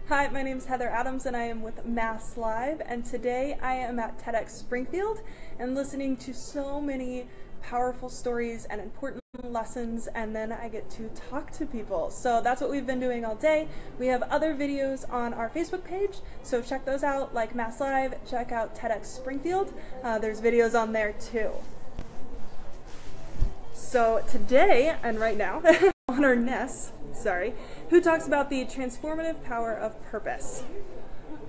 Hi, my name is Heather Adams and I am with MassLive, and today I am at TEDxSpringfield and listening to so many powerful stories and important lessons, and then I get to talk to people. So that's what we've been doing all day. We have other videos on our Facebook page, so check those out, like MassLive, check out TEDxSpringfield. There's videos on there too. So today, and right now, Bonner Ness, who talks about the transformative power of purpose.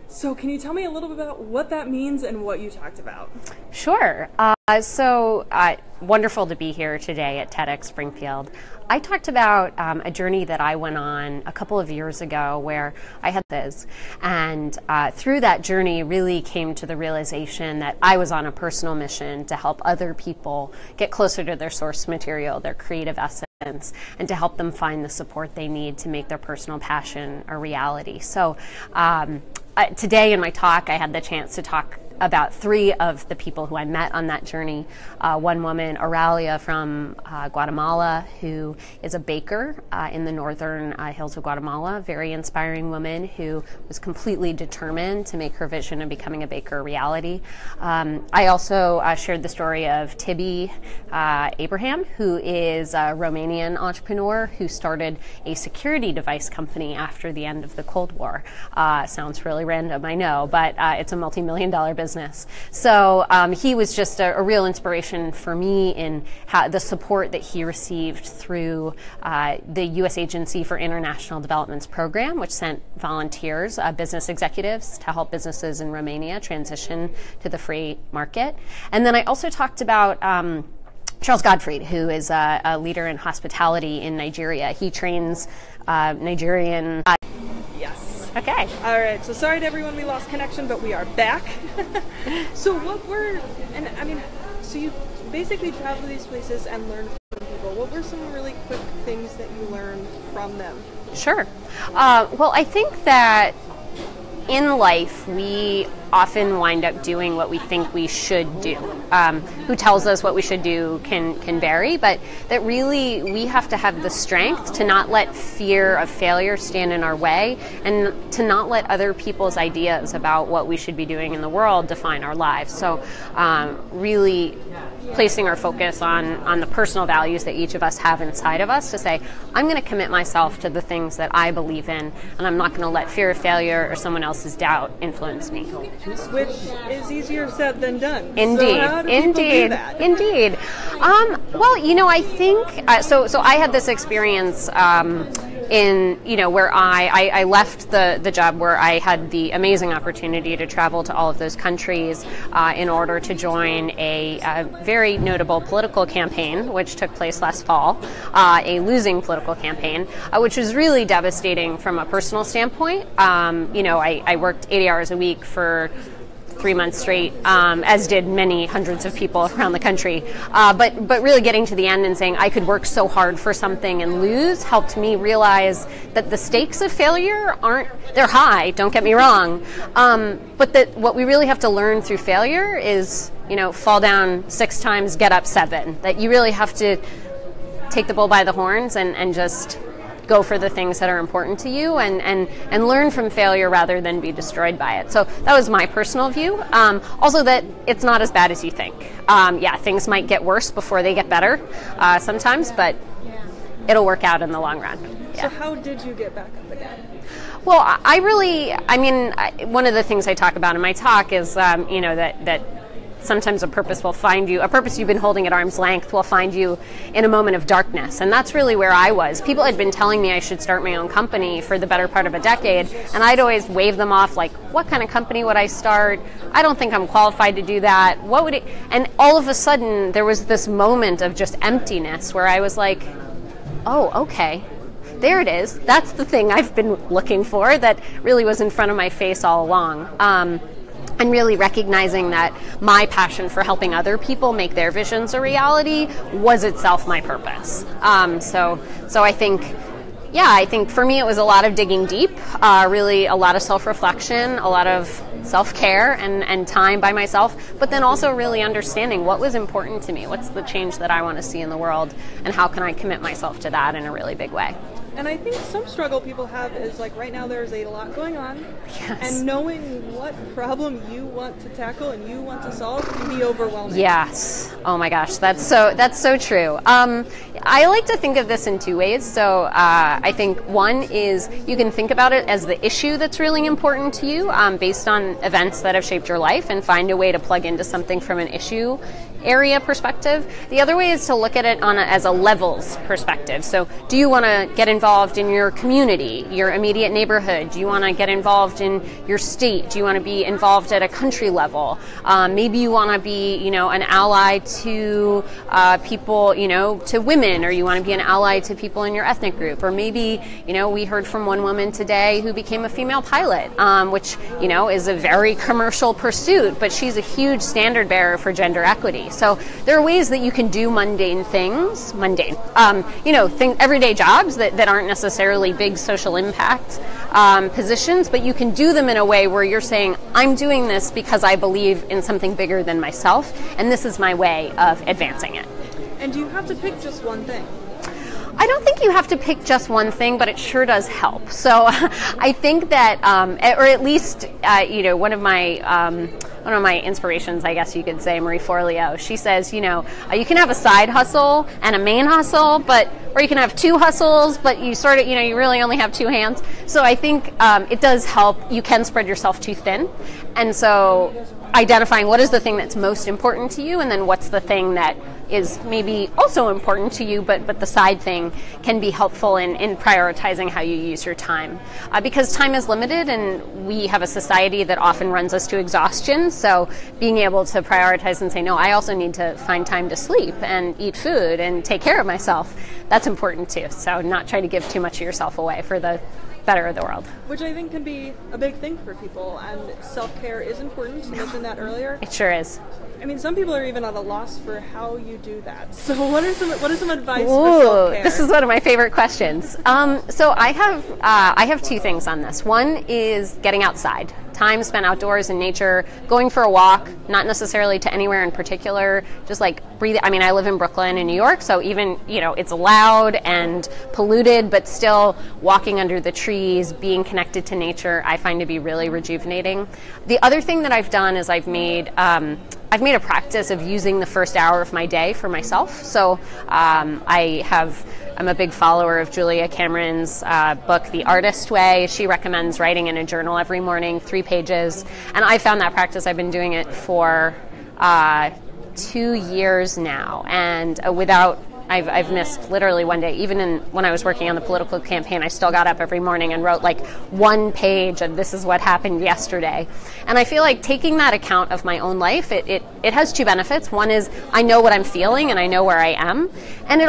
So can you tell me a little bit about what that means and what you talked about? Sure. Wonderful to be here today at TEDxSpringfield. I talked about a journey that I went on a couple of years ago where I had this, and through that journey really came to the realization that I was on a personal mission to help other people get closer to their source material, their creative essence, and to help them find the support they need to make their personal passion a reality. So today in my talk, I had the chance to talk about three of the people who I met on that journey. One woman, Aurelia from Guatemala, who is a baker in the northern hills of Guatemala, very inspiring woman who was completely determined to make her vision of becoming a baker a reality. I also shared the story of Tibi Abraham, who is a Romanian entrepreneur who started a security device company after the end of the Cold War. Sounds really random, I know, but it's a multi-million-dollar business. So he was just a real inspiration for me in the support that he received through the U.S. Agency for International Development's program, which sent volunteers, business executives, to help businesses in Romania transition to the free market. And then I also talked about Charles Gottfried, who is a leader in hospitality in Nigeria. He trains Nigerian... Yes. Okay. All right. So sorry to everyone we lost connection, but we are back. So so you basically travel to these places and learn from people. What were some really quick things that you learned from them? Sure. Well, I think that in life, we often wind up doing what we think we should do. Who tells us what we should do can vary, but that really we have to have the strength to not let fear of failure stand in our way, and to not let other people's ideas about what we should be doing in the world define our lives. So really placing our focus on the personal values that each of us have inside of us, to say, I'm going to commit myself to the things that I believe in, and I'm not going to let fear of failure or someone else's doubt influence me. Which is easier said than done. Indeed, so how do people do that? Indeed. Well, you know, I think so I had this experience where I left the job where I had the amazing opportunity to travel to all of those countries in order to join a very notable political campaign, which took place last fall, a losing political campaign, which was really devastating from a personal standpoint. I worked 80 hours a week for 3 months straight, as did many hundreds of people around the country. But really getting to the end and saying I could work so hard for something and lose helped me realize that the stakes of failure they're high, don't get me wrong, but that what we really have to learn through failure is, fall down 6 times, get up 7. That you really have to take the bull by the horns and just go for the things that are important to you, and learn from failure rather than be destroyed by it. So that was my personal view. Also that it's not as bad as you think. Things might get worse before they get better sometimes, but it'll work out in the long run. Yeah. So how did you get back up again? Well, one of the things I talk about in my talk is, that sometimes a purpose you've been holding at arm's length will find you in a moment of darkness. And that's really where I was. People had been telling me I should start my own company for the better part of a decade, and I'd always wave them off like, what kind of company would I start? I don't think I'm qualified to do that. What would it? And all of a sudden, there was this moment of just emptiness where I was like, oh, okay. There it is. That's the thing I've been looking for that really was in front of my face all along. And really recognizing that my passion for helping other people make their visions a reality was itself my purpose. So I think for me it was a lot of digging deep, really a lot of self-reflection, a lot of self-care and time by myself, but then also really understanding what was important to me, what's the change that I want to see in the world, and how can I commit myself to that in a really big way. And I think some struggle people have is like right now there's a lot going on, Yes. and knowing what problem you want to tackle and you want to solve can be overwhelming. Yes. Oh my gosh, that's so true. I like to think of this in two ways. So I think one is you can think about it as the issue that's really important to you based on events that have shaped your life, and find a way to plug into something from an issue area perspective. The other way is to look at it as a levels perspective. So do you want to get involved in your community, your immediate neighborhood? Do you want to get involved in your state? Do you want to be involved at a country level? Maybe you want to be, an ally to people, to women, or you want to be an ally to people in your ethnic group. Or maybe, we heard from one woman today who became a female pilot, which, is a very commercial pursuit, but she's a huge standard bearer for gender equity. So there are ways that you can do mundane things, everyday jobs that aren't necessarily big social impact positions, but you can do them in a way where you're saying, I'm doing this because I believe in something bigger than myself, and this is my way of advancing it. And do you have to pick just one thing? I don't think you have to pick just one thing, but it sure does help. So I think that, or at least, one of my inspirations, I guess you could say, Marie Forleo, she says, you can have a side hustle and a main hustle, or you can have two hustles, but you sort of, you really only have two hands. So I think it does help. You can spread yourself too thin. And so identifying what is the thing that's most important to you, and then what's the thing that is maybe also important to you, but the side thing can be helpful in prioritizing how you use your time. Because time is limited, and we have a society that often runs us to exhaustion. So being able to prioritize and say, no, I also need to find time to sleep and eat food and take care of myself, that's important too. So not try to give too much of yourself away for the better of the world. Which I think can be a big thing for people, and self-care is important. You mentioned that earlier. It sure is. I mean, some people are even at a loss for how you do that. So what is some advice for self-care? This is one of my favorite questions. So I have two things on this. One is getting outside. Time spent outdoors in nature, going for a walk, not necessarily to anywhere in particular, just like breathe. I mean, I live in Brooklyn in New York, so even, it's loud and polluted, but still walking under the trees, being connected to nature, I find to be really rejuvenating. The other thing that I've done is I've made a practice of using the first hour of my day for myself. So I'm a big follower of Julia Cameron's book, The Artist Way. She recommends writing in a journal every morning, 3 pages. And I found that practice. I've been doing it for 2 years now. And I've missed literally one day. Even when I was working on the political campaign, I still got up every morning and wrote like 1 page of this is what happened yesterday. And I feel like taking that account of my own life, it has 2 benefits. One is I know what I'm feeling and I know where I am. And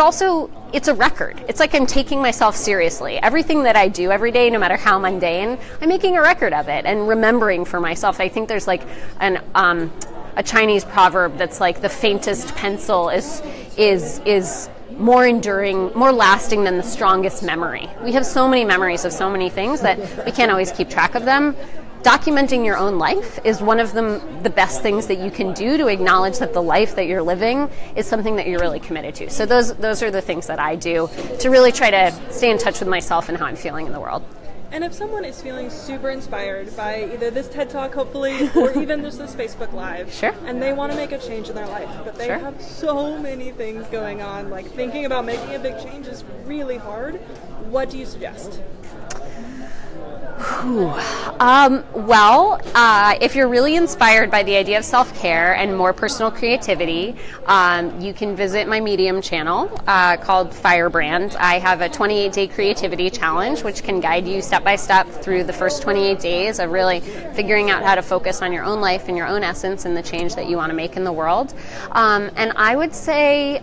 it's a record. It's like I'm taking myself seriously. Everything that I do every day, no matter how mundane, I'm making a record of it and remembering for myself. I think there's like a Chinese proverb that's like the faintest pencil is more enduring, more lasting than the strongest memory. We have so many memories of so many things that we can't always keep track of them. Documenting your own life is one of the best things that you can do to acknowledge that the life that you're living is something that you're really committed to. So those are the things that I do to really try to stay in touch with myself and how I'm feeling in the world. And if someone is feeling super inspired by either this TED Talk, hopefully, or even just this Facebook Live, sure, and they want to make a change in their life, but they have so many things going on, like thinking about making a big change is really hard, what do you suggest? If you're really inspired by the idea of self-care and more personal creativity, you can visit my Medium channel called Firebrand. I have a 28-day creativity challenge, which can guide you step by step through the first 28 days of really figuring out how to focus on your own life and your own essence and the change that you want to make in the world. And I would say,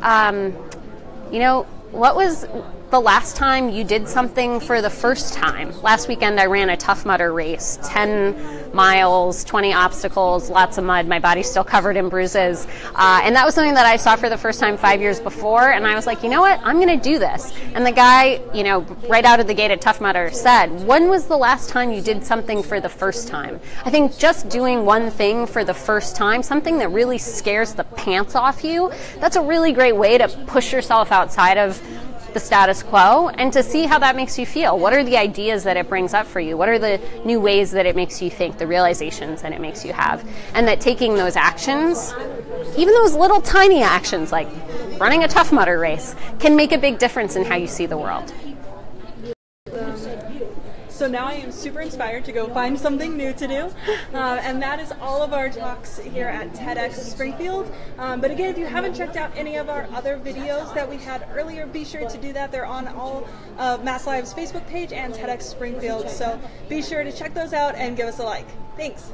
what was the last time you did something for the first time? Last weekend I ran a Tough Mudder race, 10 miles, 20 obstacles, lots of mud, my body's still covered in bruises. And that was something that I saw for the first time 5 years before, and I was like, you know what, I'm gonna do this. And the guy, right out of the gate at Tough Mudder said, when was the last time you did something for the first time? I think just doing one thing for the first time, something that really scares the pants off you, that's a really great way to push yourself outside of the status quo and to see how that makes you feel. What are the ideas that it brings up for you? What are the new ways that it makes you think, the realizations that it makes you have? And that taking those actions, even those little tiny actions like running a Tough Mudder race, can make a big difference in how you see the world. So now I am super inspired to go find something new to do, and that is all of our talks here at TEDxSpringfield. But again, if you haven't checked out any of our other videos that we had earlier, be sure to do that. They're on all of MassLive's Facebook page and TEDxSpringfield, so be sure to check those out and give us a like. Thanks.